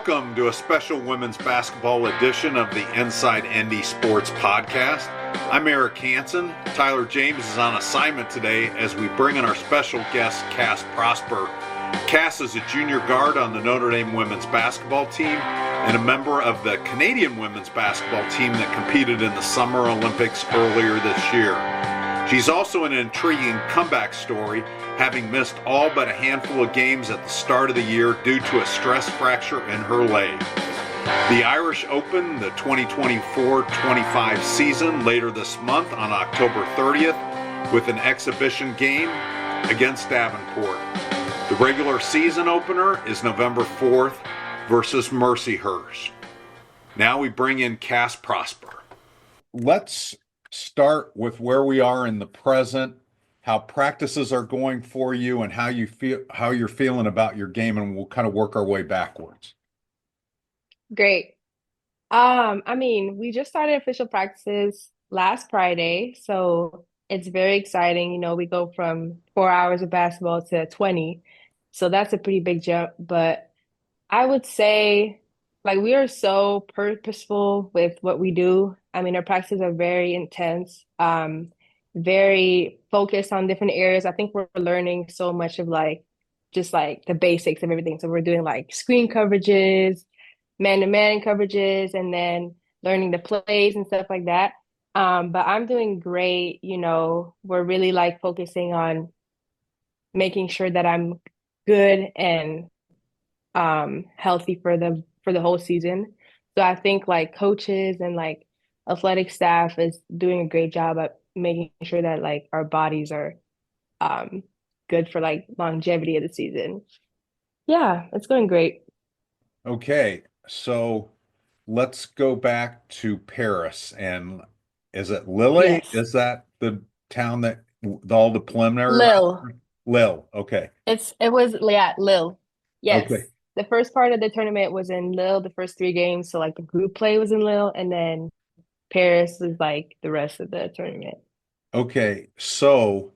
Welcome to a special women's basketball edition of the Inside ND Sports podcast. I'm Eric Hansen. Tyler James is on assignment today as we bring in our special guest, Cass Prosper. Cass is a junior guard on the Notre Dame women's basketball team and a member of the Canadian women's basketball team that competed in the Summer Olympics earlier this year. She's also an intriguing comeback story, having missed all but a handful of games at the start of the year due to a stress fracture in her leg. The Irish open the 2024-25 season later this month on October 30th with an exhibition game against Davenport. The regular season opener is November 4th versus Mercyhurst. Now we bring in Cass Prosper. Let's start with where we are in the present, how practices are going for you, and how you're feeling about your game, and we'll kind of work our way backwards. Great. We just started official practices last Friday, so it's very exciting. You know, we go from 4 hours of basketball to 20, so that's a pretty big jump. But I would say, we are so purposeful with what we do. Our practices are very intense, very focused on different areas. I think we're learning so much of just the basics of everything. So we're doing screen coverages, man-to-man coverages, and then learning the plays and stuff like that. But I'm doing great. You know, we're really focusing on making sure that I'm good and healthy for the whole season. So I think coaches and athletic staff is doing a great job at making sure that our bodies are good for longevity of the season. Yeah, it's going great. Okay, so let's go back to Paris. And is it Lille? Yes. Is that the town that all the preliminary Lil. rounds? Lille. Okay. It was, yeah, Lil. Okay. Yes. The first part of the tournament was in Lille, the first three games. So the group play was in Lille, and then Paris was the rest of the tournament. Okay. So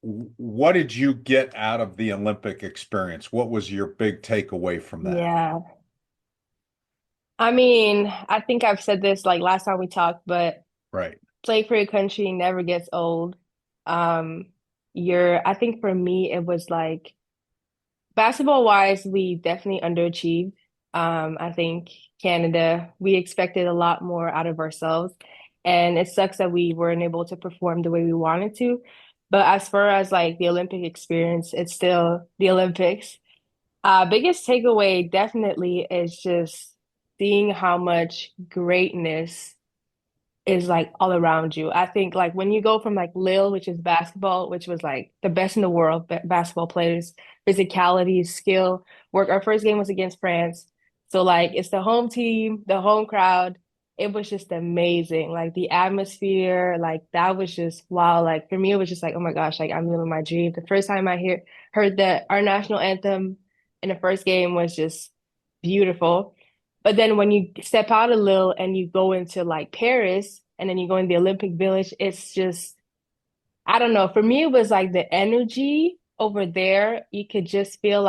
what did you get out of the Olympic experience? What was your big takeaway from that? Yeah. I think I've said this last time we talked, but Right. play for your country never gets old. Um, I think for me, it was basketball wise, we definitely underachieved. I think Canada, we expected a lot more out of ourselves, and it sucks that we weren't able to perform the way we wanted to. But as far as the Olympic experience, it's still the Olympics. Biggest takeaway definitely is just seeing how much greatness is all around you. I think when you go from Lille, which is basketball, which was the best in the world, basketball players, physicality, skill, work. Our first game was against France. So it's the home team, the home crowd. It was just amazing. The atmosphere, that was just wow. For me, it was just oh my gosh, I'm living my dream. The first time heard that our national anthem in the first game was just beautiful. But then when you step out of Lille and you go into Paris and then you go in the Olympic Village, it's just, I don't know. For me, it was the energy over there. You could just feel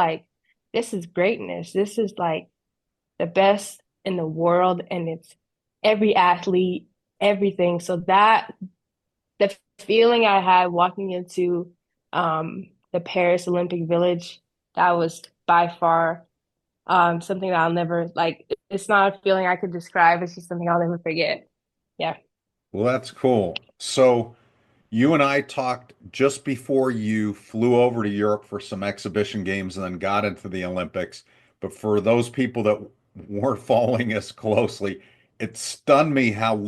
this is greatness. This is the best in the world, and it's every athlete, everything. So the feeling I had walking into the Paris Olympic Village, that was by far something that I'll never it's not a feeling I could describe. It's just something I'll never forget. Yeah. Well, that's cool. So you and I talked just before you flew over to Europe for some exhibition games and then got into the Olympics. But for those people that weren't following us closely, it stunned me how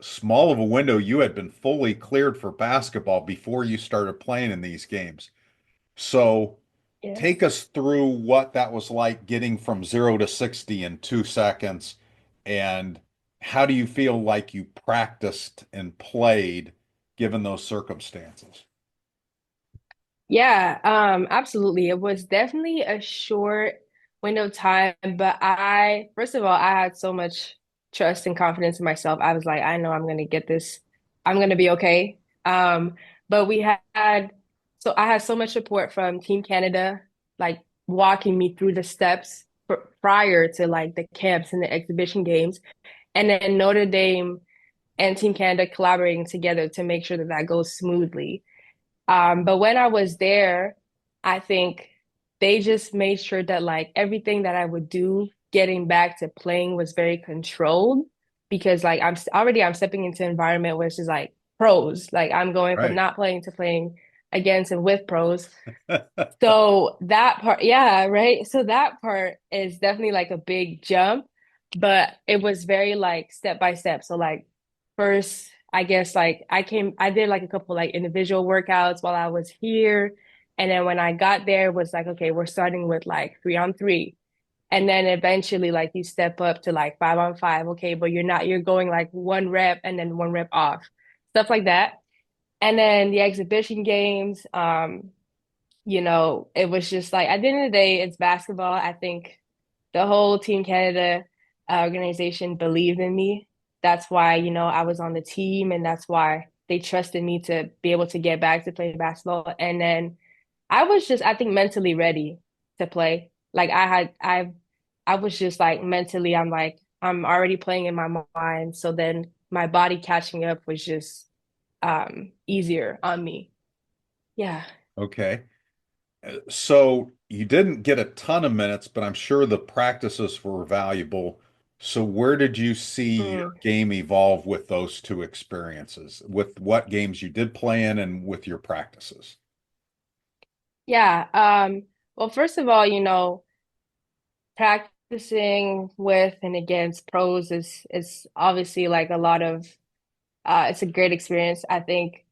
small of a window you had been fully cleared for basketball before you started playing in these games. So Yeah. take us through what that was like getting from 0 to 60 in 2 seconds, and how do you feel like you practiced and played given those circumstances? Yeah, absolutely. It was definitely a short window of time, but first of all, I had so much trust and confidence in myself. I was I know I'm gonna get this. I'm gonna be okay. But so I had so much support from Team Canada. walking me through the steps prior to like the camps and the exhibition games. And then Notre Dame and Team Canada collaborating together to make sure that that goes smoothly. But when I was there, I think they just made sure that like everything that I would do getting back to playing was very controlled because like I'm stepping into an environment where it's just like pros. Like I'm going from Right. not playing to playing against and with pros. So that part, yeah, right. So that part is definitely like a big jump, but it was very like step by step. So like first, I guess like I did like a couple like individual workouts while I was here. And then when I got there, it was like, okay, we're starting with like 3-on-3. And then eventually like you step up to like 5-on-5. Okay, but you're going like one rep and then one rep off, stuff like that. And then the exhibition games, it was just like at the end of the day, it's basketball. I think the whole Team Canada organization believed in me. That's why, I was on the team and that's why they trusted me to be able to get back to play basketball. And then I was just, I think, mentally ready to play. Like I was just like mentally, I'm like, I'm already playing in my mind. So then my body catching up was just easier on me. Yeah. Okay. So you didn't get a ton of minutes, but I'm sure the practices were valuable. So where did you see your Mm. game evolve with those two experiences, with what games you did play in and with your practices? Yeah. Well, first of all, practicing with and against pros is obviously like a lot of it's a great experience. I think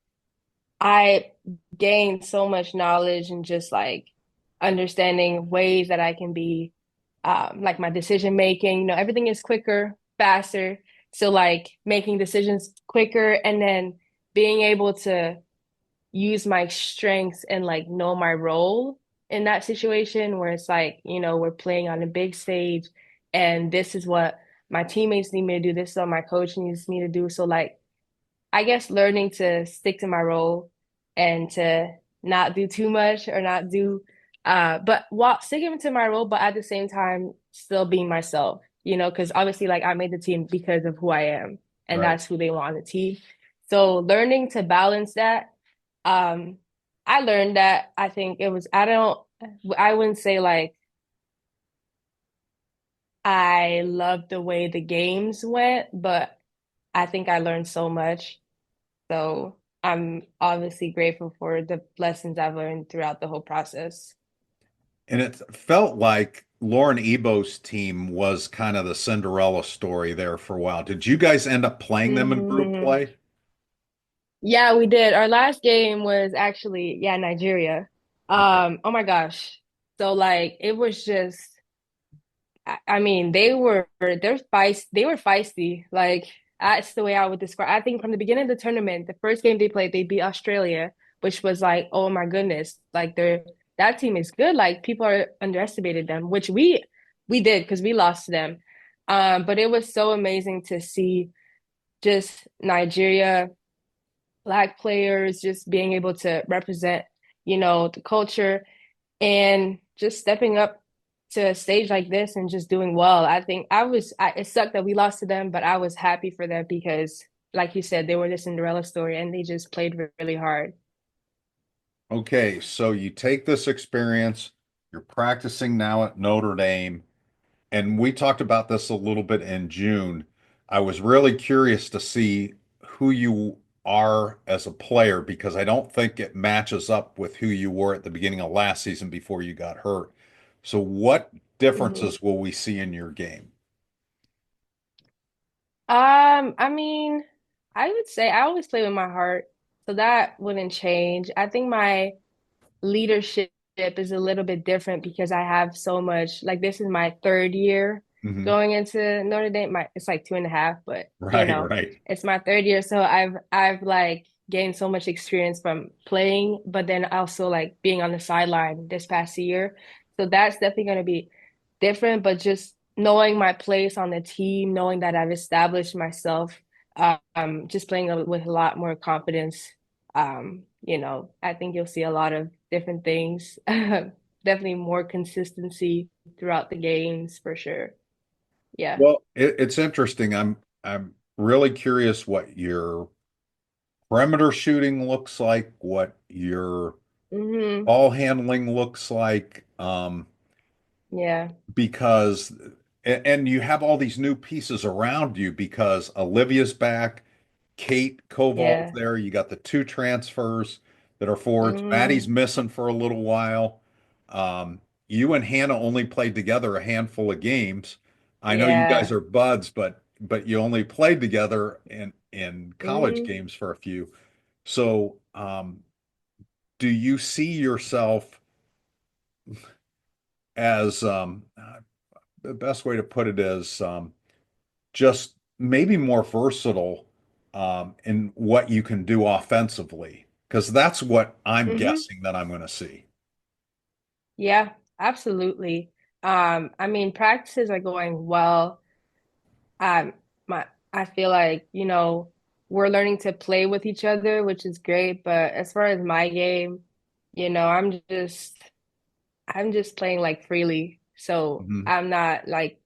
I gained so much knowledge and just like understanding ways that I can be like my decision making, everything is quicker, faster. So like making decisions quicker and then being able to use my strengths and like know my role in that situation where it's like, we're playing on a big stage and this is what my teammates need me to do. This is what my coach needs me to do. So like, I guess learning to stick to my role and to not do too much or not do, but while sticking to my role, but at the same time, still being myself, because obviously like I made the team because of who I am and Right. that's who they want on the team. So learning to balance that um, I learned that I think it was, I wouldn't say like I loved the way the games went, but I think I learned so much. So I'm obviously grateful for the lessons I've learned throughout the whole process. And it felt like Lauren Ebo's team was kind of the Cinderella story there for a while. Did you guys end up playing them in group Hmm. play? Yeah, we did. Our last game was actually, yeah, Nigeria. Okay. Oh my gosh. So like it was just I mean, they were feisty. Like that's the way I would describe. I think from the beginning of the tournament, the first game they played, they beat Australia, which was like, oh my goodness, like that team is good. Like people are underestimated them, which we did because we lost to them. But it was so amazing to see just Nigeria, Black players just being able to represent, the culture and just stepping up to a stage like this and just doing well. I think it sucked that we lost to them, but I was happy for them because, like you said, they were the Cinderella story and they just played really hard. Okay, so you take this experience, you're practicing now at Notre Dame, and we talked about this a little bit in June. I was really curious to see who you are as a player because I don't think it matches up with who you were at the beginning of last season before you got hurt. So, what Mhm. differences will we see in your game? I mean, I would say I always play with my heart, so that wouldn't change. I think my leadership is a little bit different because I have so much, like this is my third year Hmm. going into Notre Dame. It's like 2.5, but Right, right. it's my third year. So I've like gained so much experience from playing, but then also like being on the sideline this past year. So that's definitely going to be different, but just knowing my place on the team, knowing that I've established myself, just playing with a lot more confidence. I think you'll see a lot of different things. definitely more consistency throughout the games for sure. Yeah. Well, it's interesting. I'm really curious what your perimeter shooting looks like, what your Hmm. ball handling looks like, Yeah. because and you have all these new pieces around you because Olivia's back, Kate Koval's Yeah. there. You got the two transfers that are forwards. Maddie's Hmm. missing for a little while. You and Hannah only played together a handful of games. I know you guys Yeah. are buds, but you only played together in college Hmm. games for a few. So, do you see yourself as the best way to put it is just maybe more versatile in what you can do offensively? Because that's what I'm Hmm. guessing that I'm going to see. Yeah, absolutely. I mean, practices are going well. Um, my I feel like, we're learning to play with each other, which is great. But as far as my game, I'm just playing like freely. So Hmm. I'm not like,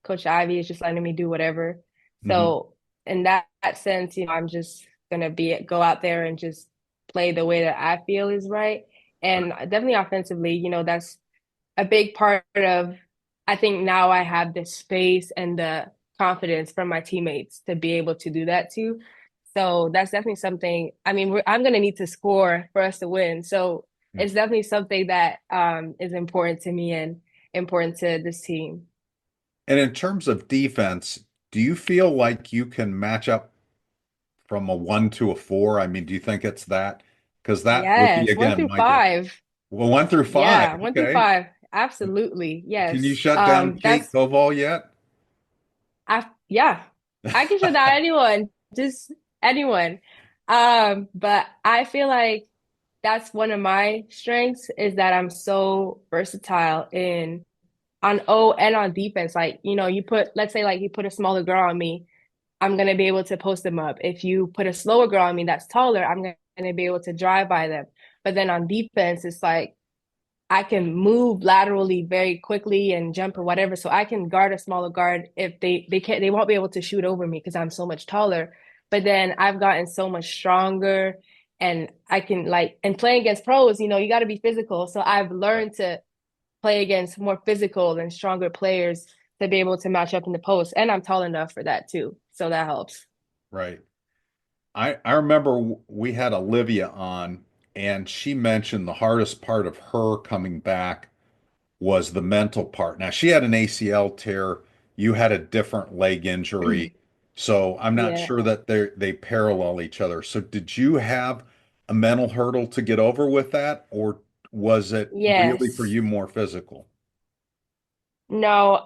Coach Ivy is just letting me do whatever. Hmm. So in that sense, I'm just gonna go out there and just play the way that I feel is right. And definitely offensively, that's a big part of, I think now I have the space and the confidence from my teammates to be able to do that too. So that's definitely something. I mean, I'm going to need to score for us to win. So it's definitely something that is important to me and important to this team. And in terms of defense, do you feel like you can match up from a one to a four? I mean, do you think it's that? Because that would be, Yes, one again, through my guess. five. Well, one through five. Yeah, one through Okay. five. Absolutely. Can you Yes. shut down Kate Koval yet? Yeah, I can shut down anyone, just anyone. But I feel like that's one of my strengths is that I'm so versatile in on O and on defense. Like, let's say like you put a smaller girl on me, I'm gonna be able to post them up. If you put a slower girl on me that's taller, I'm gonna be able to drive by them. But then on defense, it's like I can move laterally very quickly and jump or whatever. So I can guard a smaller guard if they won't be able to shoot over me because I'm so much taller. But then I've gotten so much stronger and I can and playing against pros, you got to be physical. So I've Right. learned to play against more physical and stronger players to be able to match up in the post. And I'm tall enough for that too. So that helps. Right. I remember we had Olivia on, and she mentioned the hardest part of her coming back was the mental part. Now, she had an ACL tear. You had a different leg injury. So I'm not Yeah. sure that they parallel each other. So did you have a mental hurdle to get over with that, or was it really for Yes. you more physical? No,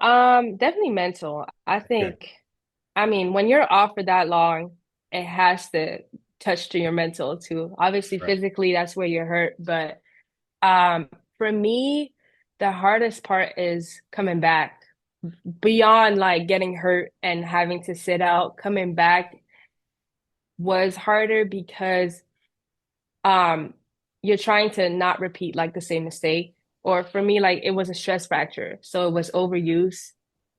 definitely mental. I Okay. think, I mean, when you're off for that long, it has to touch to your mental too. Obviously, Right. physically, that's where you're hurt. But um, for me, the hardest part is coming back beyond like getting hurt and having to sit out. Coming back was harder because um you're trying to not repeat like the same mistake. Or for me, like it was a stress fracture. So it was overuse.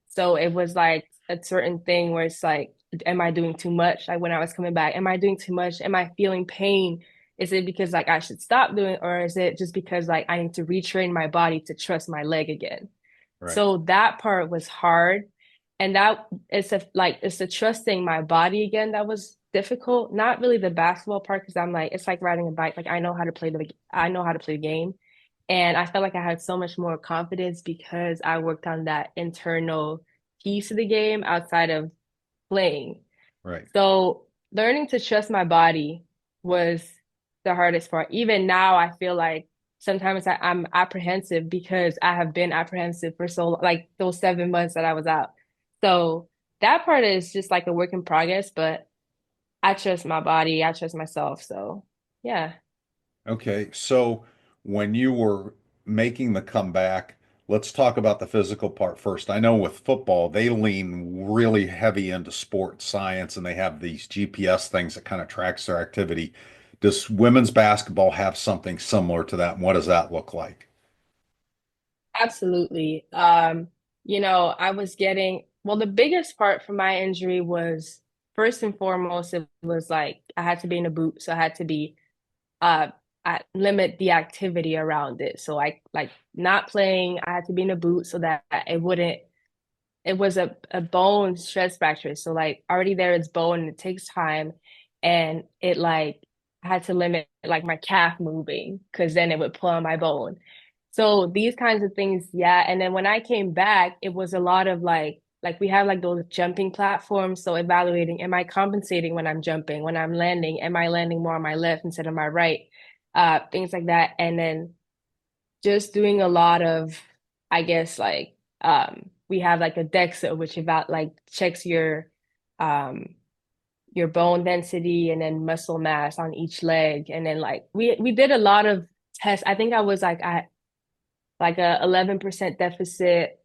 So it was like a certain thing where it's like, am I doing too much? Like when I was coming back, am I doing too much? Am I feeling pain? Is it because like I should stop doing, or is it just because like I need to retrain my body to trust my leg again? Right. So that part was hard. And that it's the trusting my body again that was difficult. Not really the basketball part because I'm like, it's like riding a bike. Like I know how to play the game. And I felt like I had so much more confidence because I worked on that internal piece of the game outside of playing. Right. So learning to trust my body was the hardest part. Even now, I feel like sometimes I'm apprehensive because I have been apprehensive for like those 7 months that I was out. So that part is just like a work in progress, but I trust my body, I trust myself. So yeah. Okay, so when you were making the comeback, let's talk about the physical part first. I know with football, they lean really heavy into sports science and they have these GPS things that kind of tracks their activity. Does women's basketball have something similar to that? And what does that look like? Absolutely. I was getting, well, the biggest part for my injury was first and foremost, it was like I had to be in a boot. So I had to be, uh, I limit the activity around it. So like not playing, I had to be in a boot so that it wouldn't, it was a bone stress fracture. So like already there it's bone and it takes time. And it like, I had to limit like my calf moving because then it would pull on my bone. So these kinds of things, yeah. And then when I came back, it was a lot of like we have like those jumping platforms. So evaluating, am I compensating when I'm jumping, when I'm landing? Am I landing more on my left instead of my right? Things like that. And then just doing a lot of, I guess like we have like a DEXA, which about like checks um your bone density and then muscle mass on each leg. And then like we did a lot of tests. I think I was like at like a 11% deficit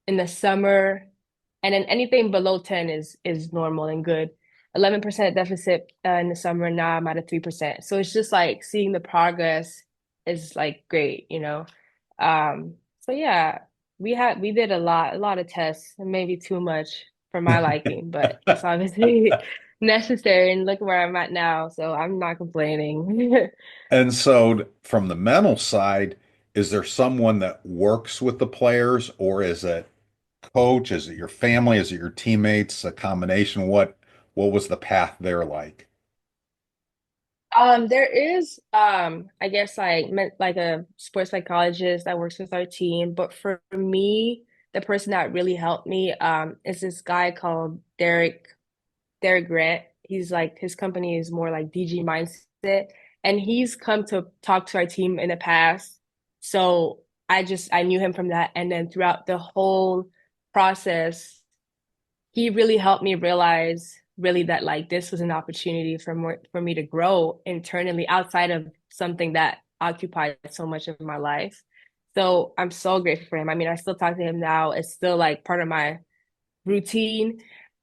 in the summer, and then anything below 10 is normal and good. 11% deficit in the summer, now I'm at a 3%. So it's just like seeing the progress is like great, you know. So yeah, we did a lot of tests, and maybe too much for my liking, but it's obviously necessary. And look where I'm at now, so I'm not complaining. And so, from the mental side, is there someone that works with the players, or is it coach? Is it your family? Is it your teammates? A combination? What was the path there like? There is, I guess like a sports psychologist that works with our team. But for me, the person that really helped me, is this guy called Derek Grant. He's like his company is more like DG Mindset, and he's come to talk to our team in the past. So I knew him from that, and then throughout the whole process, he really helped me realize really that like this was an opportunity for me to grow internally outside of something that occupied so much of my life. So I'm so grateful for him. I mean, I still talk to him now. It's still like part of my routine.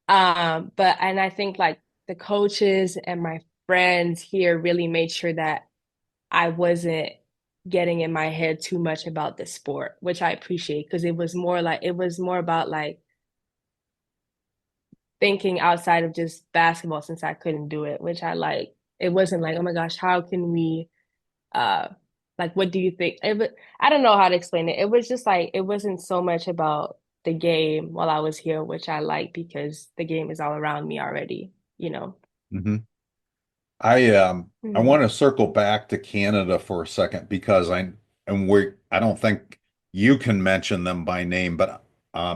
But and I think like the coaches and my friends here really made sure that I wasn't getting in my head too much about the sport, which I appreciate because it was more about like thinking outside of just basketball since I couldn't do it, which I like. It wasn't like, oh my gosh, how can we uh like what do you think? I don't know how to explain it. It was just like it wasn't so much about the game while I was here, which I like because the game is all around me already, you know. Mhm. I Mhm. want to circle back to Canada for a second because I don't think you can mention them by name, but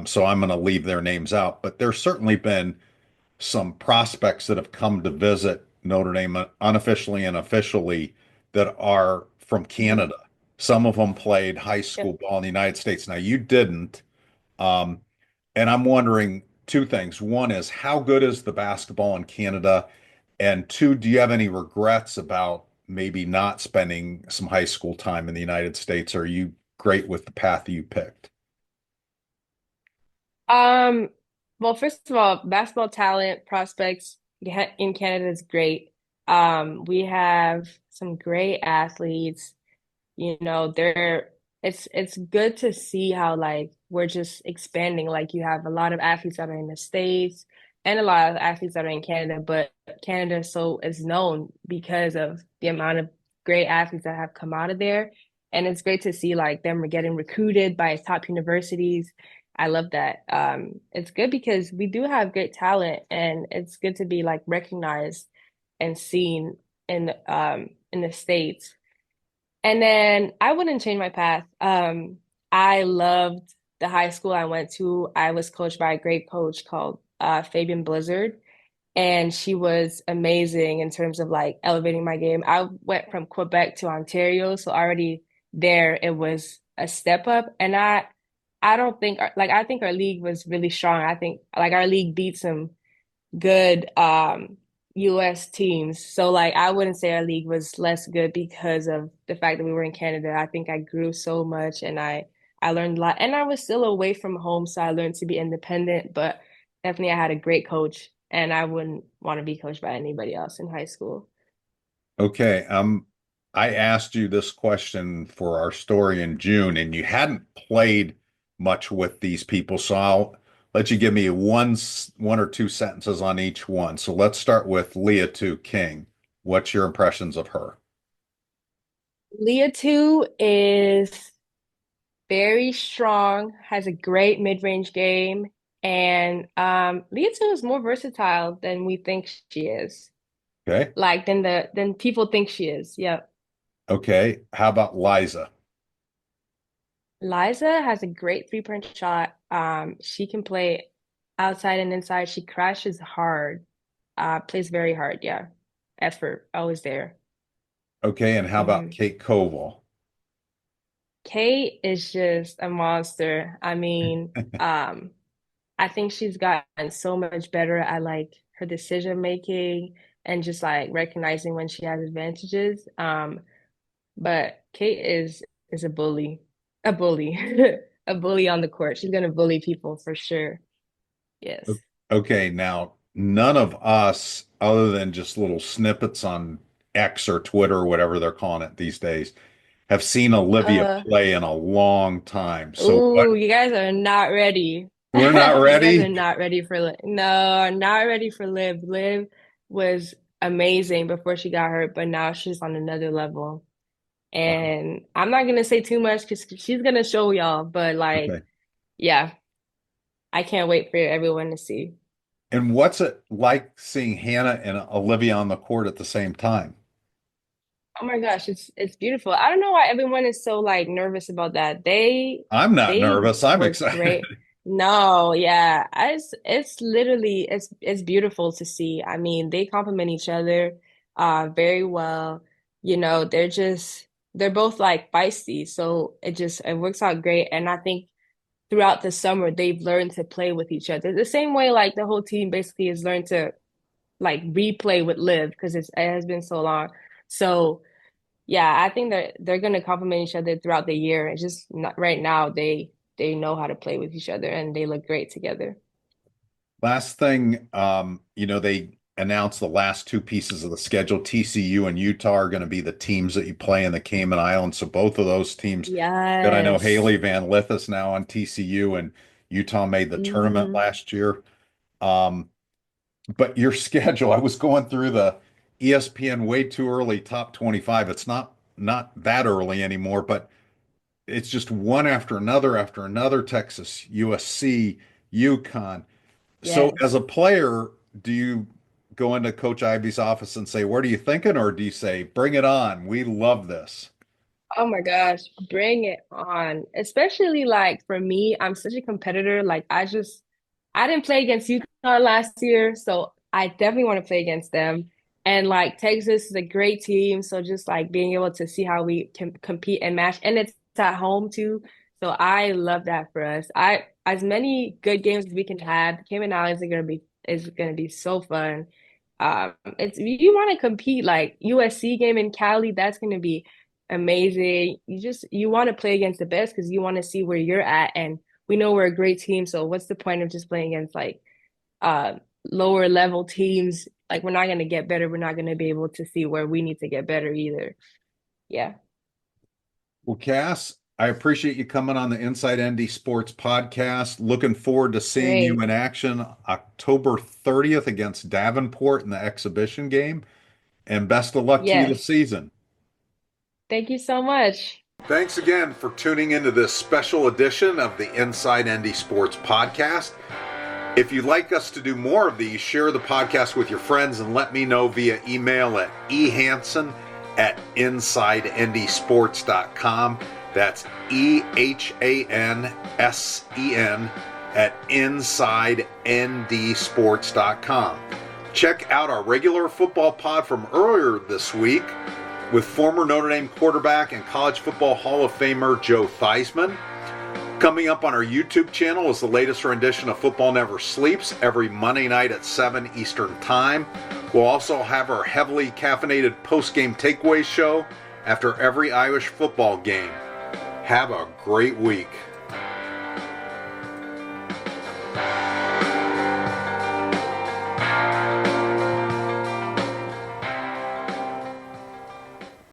so I'm going to leave their names out. But there's certainly been some prospects that have come to visit Notre Dame unofficially and officially that are from Mhm. Canada. Some of them played high Yep. school ball in the United States. Now you didn't. Um, and I'm wondering two things. One is how good is the basketball in Canada? And two, do you have any regrets about maybe not spending some high school time in the United States? Or are you great with the path you picked? Um, well, first of all, basketball talent prospects in Canada is great. We have some great athletes. You know, it's good to see how like we're just expanding. Like you have a lot of athletes that are in the States and a lot of athletes that are in Canada, but Canada so is known because of the amount of great athletes that have come out of there. And it's great to see like them getting recruited by top universities. I love that. It's good because we do have great talent and it's good to be like recognized and seen in the States. And then I wouldn't change my path. I loved the high school I went to. I was coached by a great coach called Fabian Blizzard, and she was amazing in terms of like elevating my game. I went from Quebec to Ontario, so already there it was a step up. And I don't think like I think our league was really strong. I think like our league beat some good US teams. So like I wouldn't say our league was less good because of the fact that we were in Canada. I think I grew so much and I learned a lot and I was still away from home, so I learned to be independent, but definitely I had a great coach and I wouldn't want to be coached by anybody else in high school. Okay. I asked you this question for our story in June, and you hadn't played much with these people, so I'll let you give me one or two sentences on each one. So let's start with Liatu King. What's your impressions of her? Liatu is very strong, has a great mid-range game, and Liatu is more versatile than we think she is. Okay. Like than people think she is. Yep. Okay. How about Liza? Liza has a great three-point shot. She can play outside and inside. She crashes hard. Plays very hard. Yeah. Effort always there. Okay. And how about Hmm. Kate Koval? Kate is just a monster. I think she's gotten so much better at like her decision making and just like recognizing when she has advantages. But Kate is a bully, a bully on the court. She's gonna bully people for sure. Yes. Okay. Now, none of us, other than just little snippets on X or Twitter or whatever they're calling it these days, have seen Olivia Uh, play in a long time. So what? ooh, you guys are not ready. We're not You guys are ready. not ready for Liv. No, not ready for Liv. Liv was amazing before she got hurt, but now she's on another level. Wow. And I'm not gonna say too much because she's gonna show y'all, but like, Okay. yeah, I can't wait for everyone to see. And what's it like seeing Hannah and Olivia on the court at the same time? Oh my gosh, it's beautiful. I don't know why everyone is so like nervous about that. I'm not They nervous. I'm work excited. great. No, yeah. It's literally it's beautiful to see. I mean, they complement each other very well. You know, they're both like feisty, so it works out great. And I think throughout the summer they've learned to play with each other. The same way like the whole team basically has learned to like replay with Liv because it has been so long. So yeah, I think they're gonna complement each other throughout the year. It's just not, right now they know how to play with each other and they look great together. Last thing, they announced the last two pieces of the schedule. TCU and Utah are going to be the teams that you play in the Cayman Islands. So both of those teams, that I know Yes. Haley Van Lith is now on TCU and Utah made the tournament Hmm. last year. Um, but your schedule, I was going through the ESPN way too early top 25. It's not that early anymore, but it's just one after another, Texas, USC, UConn. So as Yes. a player, do you go into Coach Ivy's office and say, "What are you thinking?" Or do you say, "Bring it on. We love this." Oh my gosh, bring it on. Especially like for me, I'm such a competitor. I didn't play against Utah last year, so I definitely want to play against them. And like Texas is a great team, so just like being able to see how we can compete and match, and it's at home too. So I love that for us. I as many good games as we can have. Cayman Islands is gonna be so fun. It's you want to compete like USC game in Cali, that's gonna be amazing. You want to play against the best because you want to see where you're at, and we know we're a great team. So what's the point of just playing against like uh lower level teams? Like we're not gonna get better. We're not gonna be able to see where we need to get better either. Yeah, Well, Cass, I appreciate you coming on the Inside ND Sports podcast. Looking forward to seeing you great. in action October 30th against Davenport in the exhibition game. And best of luck to you this Yes. season. Thank you so much. Thanks again for tuning into this special edition of the Inside ND Sports podcast. If you'd like us to do more of these, share the podcast with your friends and let me know via email at ehansen@insidendsports.com. That's EHANSEN at insidendsports.com. Check out our regular football pod from earlier this week with former Notre Dame quarterback and college football Hall of Famer Joe Theismann. Coming up on our YouTube channel is the latest rendition of Football Never Sleeps every Monday night at 7 Eastern Time. We'll also have our heavily caffeinated post-game takeaway show after every Irish football game. Have a great week.